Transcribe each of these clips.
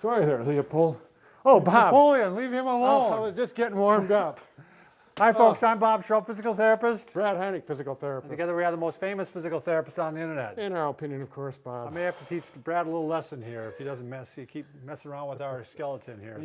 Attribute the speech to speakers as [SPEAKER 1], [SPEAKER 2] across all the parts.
[SPEAKER 1] Sorry there, Leopold. Oh, Bob.
[SPEAKER 2] Napoleon, leave him
[SPEAKER 1] I
[SPEAKER 2] alone.
[SPEAKER 1] was just getting warmed up.
[SPEAKER 2] Hi, folks. I'm Bob Schrupp, physical therapist.
[SPEAKER 1] Brad Heineck, physical therapist.
[SPEAKER 2] Together we are the most famous physical therapists on the internet.
[SPEAKER 1] In our opinion, of course,
[SPEAKER 2] I
[SPEAKER 1] Bob.
[SPEAKER 2] may have to teach Brad a little lesson here if he doesn't keep messing around with our skeleton here.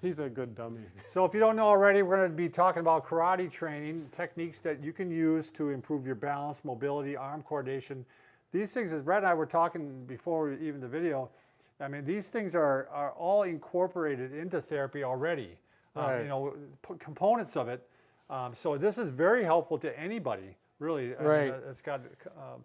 [SPEAKER 1] He's a good dummy.
[SPEAKER 2] So if you don't know already, we're going to be talking about karate training, techniques that you can use to improve your balance, mobility, arm coordination. These things, as Brad and I were talking before even the video, I mean, these things are all incorporated into therapy already.
[SPEAKER 1] Right.
[SPEAKER 2] You know, components of it. So this is very helpful to anybody, really.
[SPEAKER 1] Right.
[SPEAKER 2] I mean, it's got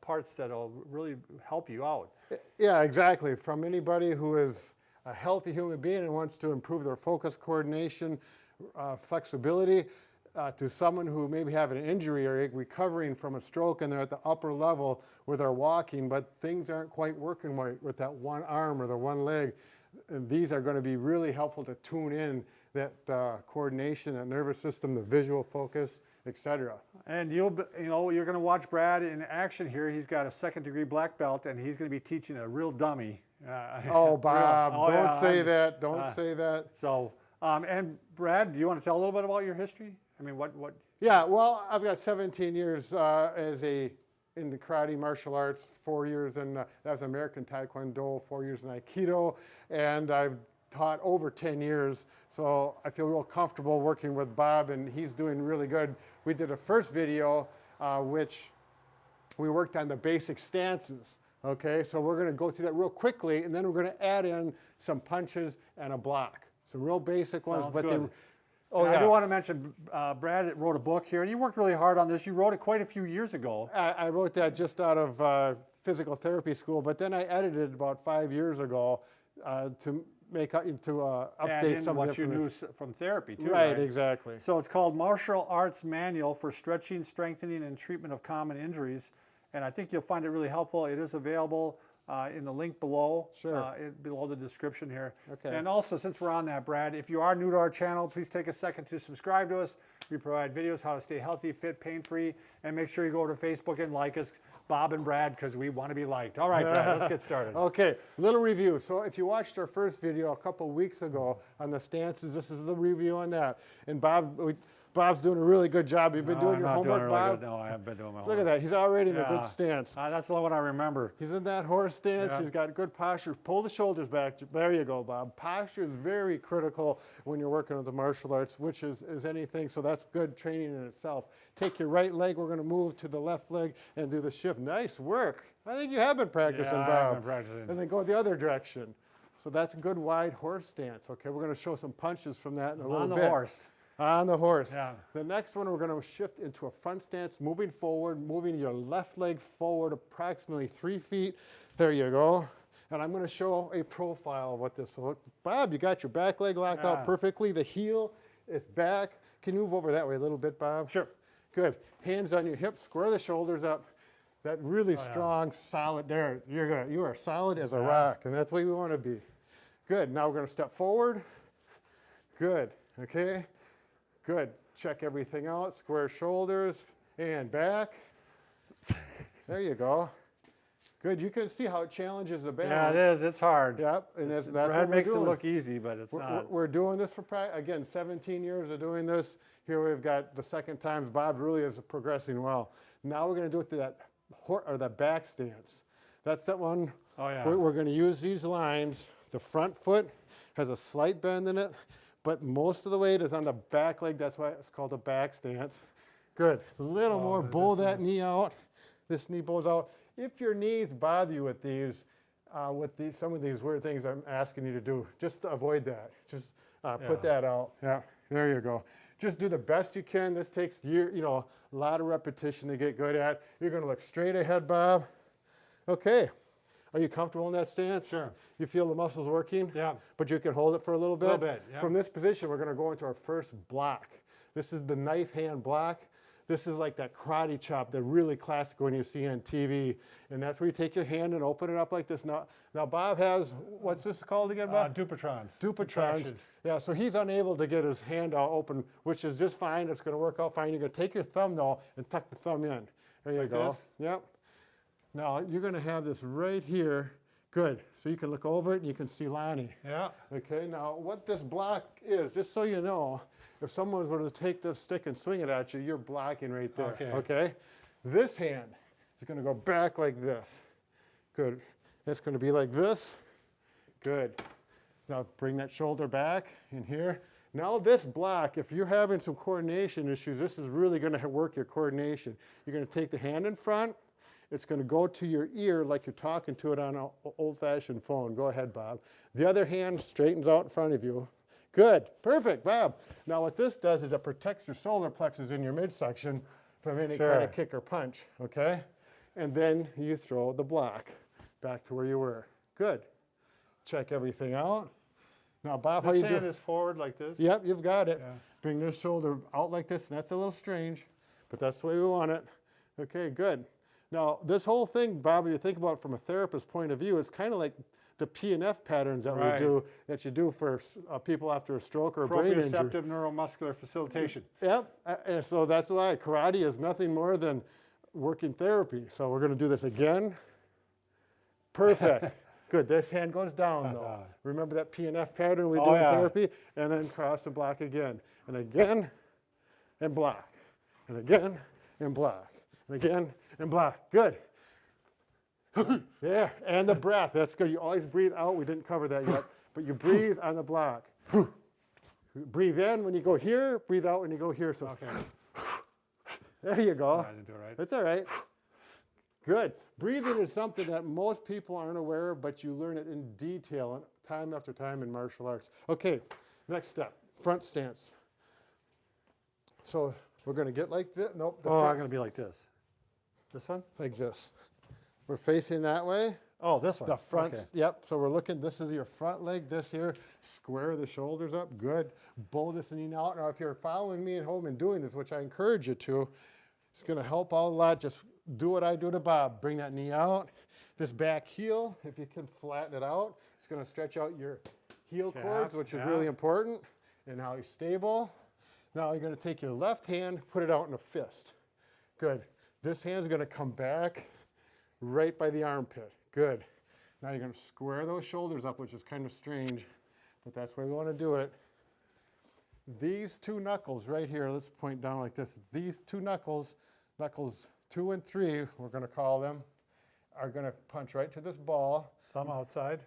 [SPEAKER 2] parts that'll really help you out.
[SPEAKER 1] Yeah, exactly. From anybody who is a healthy human being and wants to improve their focus, coordination, flexibility, to someone who maybe have an injury or recovering from a stroke and they're at the upper level where they're walking, but things aren't quite working right with that one arm or the one leg. And these are going to be really helpful to tune in that coordination, that nervous system, the visual focus, etc.
[SPEAKER 2] And you're going to watch Brad in action here. He's got a second-degree black belt, and he's going to be teaching a real dummy.
[SPEAKER 1] Oh, Bob, don't say that. Don't say that.
[SPEAKER 2] So, and Brad, do you want to tell a little bit about your history? I mean, what?
[SPEAKER 1] Yeah, well, I've got 17 years in the karate martial arts, 4 years in, that was American Taekwondo, 4 years in Aikido, and I've taught over 10 years, so I feel real comfortable working with Bob, and he's doing really good. We did a first video, which we worked on the basic stances, okay? So we're gonna go through that real quickly, and then we're gonna add in some punches and a block. Some real basic ones, but
[SPEAKER 2] good.
[SPEAKER 1] Oh, yeah.
[SPEAKER 2] I do want to mention, Brad wrote a book here, and you worked really hard on this. You wrote it quite a few years ago.
[SPEAKER 1] I wrote that just out of physical therapy school, but then I edited it about 5 years ago to update some
[SPEAKER 2] what
[SPEAKER 1] of
[SPEAKER 2] you knew from therapy, too.
[SPEAKER 1] Right, exactly.
[SPEAKER 2] So it's called Martial Arts Manual for Stretching, Strengthening, and Treatment of Common Injuries. And I think you'll find it really helpful. It is available in the link below,
[SPEAKER 1] Sure.
[SPEAKER 2] below the description here.
[SPEAKER 1] Okay.
[SPEAKER 2] And also, since we're on that, Brad, if you are new to our channel, please take a second to subscribe to us. We provide videos how to stay healthy, fit, pain-free, and make sure you go to Facebook and like us, Bob and Brad, because we want to be liked. All right, Brad, let's get started.
[SPEAKER 1] Okay, little review. So if you watched our first video a couple weeks ago on the stances, this is the review on that. And Bob's doing a really good job. You've been doing your homework, Bob?
[SPEAKER 2] No, I haven't been doing my homework.
[SPEAKER 1] Look at that. He's already in a good stance.
[SPEAKER 2] That's the one I remember.
[SPEAKER 1] He's in that horse stance.
[SPEAKER 2] Yeah.
[SPEAKER 1] He's got good posture. Pull the shoulders back. There you go, Bob. Posture is very critical when you're working with the martial arts, which is anything. So that's good training in itself. Take your right leg. We're going to move to the left leg and do the shift. Nice work. I think you have been practicing, Bob.
[SPEAKER 2] I've been practicing.
[SPEAKER 1] And then go the other direction. So that's a good wide horse stance. Okay, we're going to show some punches from that in a little bit.
[SPEAKER 2] On the horse.
[SPEAKER 1] On the horse.
[SPEAKER 2] Yeah.
[SPEAKER 1] The next one, we're going to shift into a front stance, moving forward, moving your left leg forward approximately 3 feet. There you go. And I'm going to show a profile of what this will look. Bob, you got your back leg locked out perfectly. The heel is back. Can you move over that way a little bit, Bob?
[SPEAKER 2] Sure.
[SPEAKER 1] Good. Hands on your hips, square the shoulders up. That really strong, solid, there, you're good. You are solid as a rock, and that's what we want to be. Good. Now we're going to step forward. Good. Okay. Good. Check everything out. Square shoulders and back. There you go. Good. You can see how it challenges the balance.
[SPEAKER 2] Yeah, it is. It's hard.
[SPEAKER 1] Yep. And that's
[SPEAKER 2] Brad
[SPEAKER 1] what
[SPEAKER 2] makes
[SPEAKER 1] we're
[SPEAKER 2] it
[SPEAKER 1] doing.
[SPEAKER 2] look easy, but it's not.
[SPEAKER 1] We're doing this for practice. Again, 17 years of doing this. Here we've got the second time. Bob really is progressing well. Now we're going to do it to that back stance. That's that one.
[SPEAKER 2] Oh, yeah.
[SPEAKER 1] We're going to use these lines. The front foot has a slight bend in it, but most of the weight is on the back leg. That's why it's called a back stance. Good. A little more. Bow that knee out. This knee bows out. If your knees bother you with these, some of these weird things I'm asking you to do, just to avoid that. Just put that out. Yeah. There you go. Just do the best you can. This takes a lot of repetition to get good at. You're going to look straight ahead, Bob. Okay. Are you comfortable in that stance?
[SPEAKER 2] Sure.
[SPEAKER 1] You feel the muscles working?
[SPEAKER 2] Yeah.
[SPEAKER 1] But you can hold it for a little bit?
[SPEAKER 2] A little bit, yeah.
[SPEAKER 1] From this position, we're going to go into our first block. This is the knife hand block. This is like that karate chop, the really classic one you see on TV. And that's where you take your hand and open it up like this. Now Bob has, what's this called again, Bob?
[SPEAKER 2] Dupatrons.
[SPEAKER 1] Dupatrons. Yeah, so he's unable to get his hand out open, which is just fine. It's going to work out fine. You're going to take your thumb, though, and tuck the thumb in. There you go.
[SPEAKER 2] This?
[SPEAKER 1] Yep. Now, you're going to have this right here, Good. So you can look over it and you can see Lonnie.
[SPEAKER 2] Yeah.
[SPEAKER 1] Okay, now what this block is, just so you know, if someone were to take this stick and swing it at you, you're blocking right there. Okay? This hand is going to go back like this. Good. It's going to be like this. Good. Now bring that shoulder back in here. Now this block, if you're having some coordination issues, this is really going to work your coordination. You're going to take the hand in front. It's going to go to your ear like you're talking to it on an old-fashioned phone. Go ahead, Bob. The other hand straightens out in front of you. Good. Perfect, Bob. Now what this does is it protects your solar plexus in your midsection from any kind of kick or punch, okay? And then you throw the block back to where you were. Good. Check everything out. Now, Bob, how you doing?
[SPEAKER 2] This hand is forward like this?
[SPEAKER 1] Yep, you've got it.
[SPEAKER 2] Yeah.
[SPEAKER 1] Bring this shoulder out like this, and that's a little strange, but that's the way we want it. Okay, good. Now, this whole thing, Bob, if you think about it from a therapist's point of view, it's kind of like the P&F patterns that we do, that you do for people after a stroke or a brain injury.
[SPEAKER 2] Proprioceptive neuromuscular facilitation.
[SPEAKER 1] Yep, and so that's why karate is nothing more than working therapy. So we're going to do this again. Perfect. Good. This hand goes down, though. Remember that P&F pattern we do in therapy? And then cross and block again. And again, and block. And again, and block. And again, and block. Good. Yeah, and the breath. That's good. You always breathe out. We didn't cover that yet. But you breathe on the block. Breathe in when you go here. Breathe out when you go here. So there you go.
[SPEAKER 2] I didn't do it right.
[SPEAKER 1] That's all right. Good. Breathing is something that most people aren't aware of, but you learn it in detail time after time in martial arts. Okay, next step, front stance. So we're going to get like this. Nope.
[SPEAKER 2] I'm going to be like this. This one?
[SPEAKER 1] Like this. We're facing that way.
[SPEAKER 2] Oh, this one.
[SPEAKER 1] The front, yep. So we're looking, this is your front leg, this here. Square the shoulders up, good. Bow this knee out. Now, if you're following me at home and doing this, which I encourage you to, it's going to help out a lot. Just do what I do to Bob. Bring that knee out. This back heel, if you can flatten it out, it's going to stretch out your heel cords, which is really important. And now you're stable. Now you're going to take your left hand, put it out in a fist. Good. This hand's going to come back right by the armpit. Good. Now you're going to square those shoulders up, which is kind of strange, but that's the way we want to do it. These two knuckles right here, let's point down like this. These two knuckles, knuckles 2 and 3, we're going to call them, are going to punch right to this ball.
[SPEAKER 2] Thumb outside?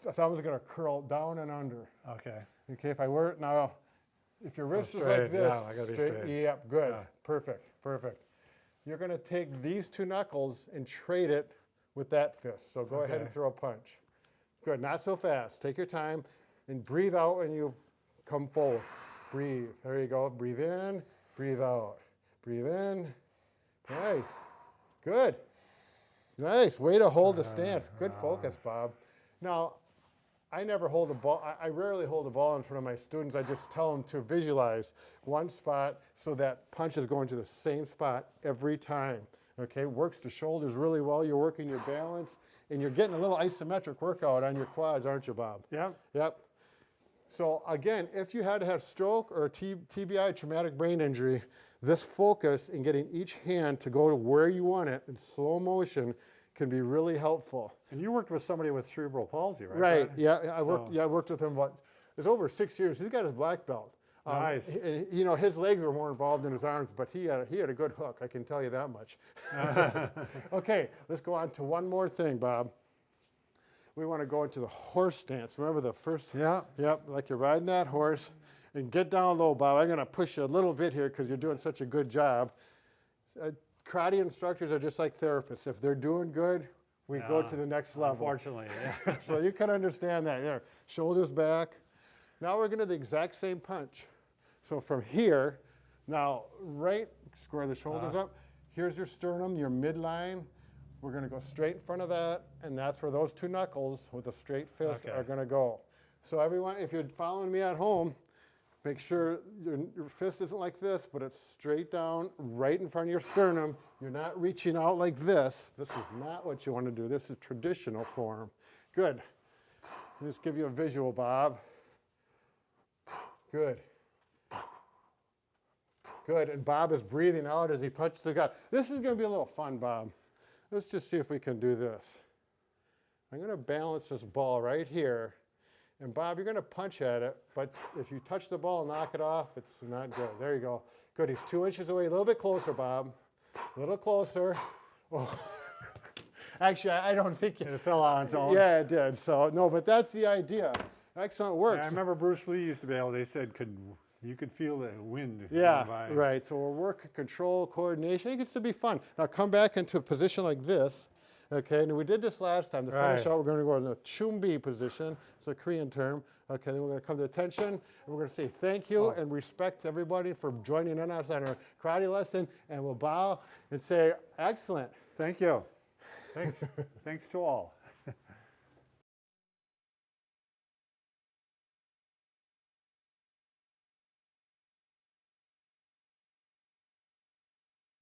[SPEAKER 1] The thumb is going to curl down and under.
[SPEAKER 2] Okay.
[SPEAKER 1] Okay, if I were it now, if your wrist is like this,
[SPEAKER 2] I got to be straight.
[SPEAKER 1] Yep, good. Yeah. Perfect, perfect. You're going to take these two knuckles and trade it with that fist. So go ahead and throw a punch. Good, not so fast. Take your time and breathe out when you come forward. Breathe, there you go. Breathe in, breathe out. Breathe in, nice, good. Nice, way to hold the stance. Good focus, Bob. Now, I never hold a ball, I rarely hold a ball in front of my students. I just tell them to visualize one spot so that punch is going to the same spot every time. Okay, works the shoulders really well. You're working your balance, and you're getting a little isometric workout on your quads, aren't you, Bob?
[SPEAKER 2] Yep.
[SPEAKER 1] Yep. So again, if you had to have stroke or a TBI, traumatic brain injury, this focus in getting each hand to go to where you want it in slow motion can be really helpful.
[SPEAKER 2] And you worked with somebody with cerebral palsy, right?
[SPEAKER 1] Right. Yeah, I worked with him. It's over 6 years. He's got his black belt.
[SPEAKER 2] Nice.
[SPEAKER 1] And, you know, his legs were more involved than his arms, but he had a good hook. I can tell you that much. Okay, let's go on to one more thing, Bob. We want to go into the horse stance. Remember the first?
[SPEAKER 2] Yeah.
[SPEAKER 1] Yep, like you're riding that horse. And get down low, Bob. I'm going to push you a little bit here because you're doing such a good job. Karate instructors are just like therapists. If they're doing good, we go to the next level.
[SPEAKER 2] Unfortunately, yeah.
[SPEAKER 1] So you can understand that. There, shoulders back. Now we're going to do the exact same punch. So from here, now square the shoulders up. Here's your sternum, your midline. We're going to go straight in front of that, and that's where those two knuckles with a straight fist are going to go. So everyone, if you're following me at home, make sure your fist isn't like this, but it's straight down, right in front of your sternum. You're not reaching out like this. This is not what you want to do. This is traditional form. Good. Just give you a visual, Bob. Good. Good, and Bob is breathing out as he punches the gut. This is going to be a little fun, Bob. Let's just see if we can do this. I'm going to balance this ball right here. And Bob, you're going to punch at it, but if you touch the ball and knock it off, it's not good. There you go. Good. He's 2 inches away. A little bit closer, Bob. A little closer. Oh. Actually, I don't think
[SPEAKER 2] it fell on its own.
[SPEAKER 1] Yeah, it did. So, no, but that's the idea. Excellent work.
[SPEAKER 2] Yeah, I remember Bruce Lee used to be able, they said, you could feel the wind.
[SPEAKER 1] Yeah,
[SPEAKER 2] by.
[SPEAKER 1] right. So we're working control, coordination. It gets to be fun. Now come back into a position like this. Okay, and we did this last time. To finish out, we're going to go in the chumbi position. It's a Korean term. Okay, then we're going to come to attention, and we're going to say thank you and respect everybody for joining in us on our karate lesson, and we'll bow and say, excellent.
[SPEAKER 2] Thank you. Thanks to all.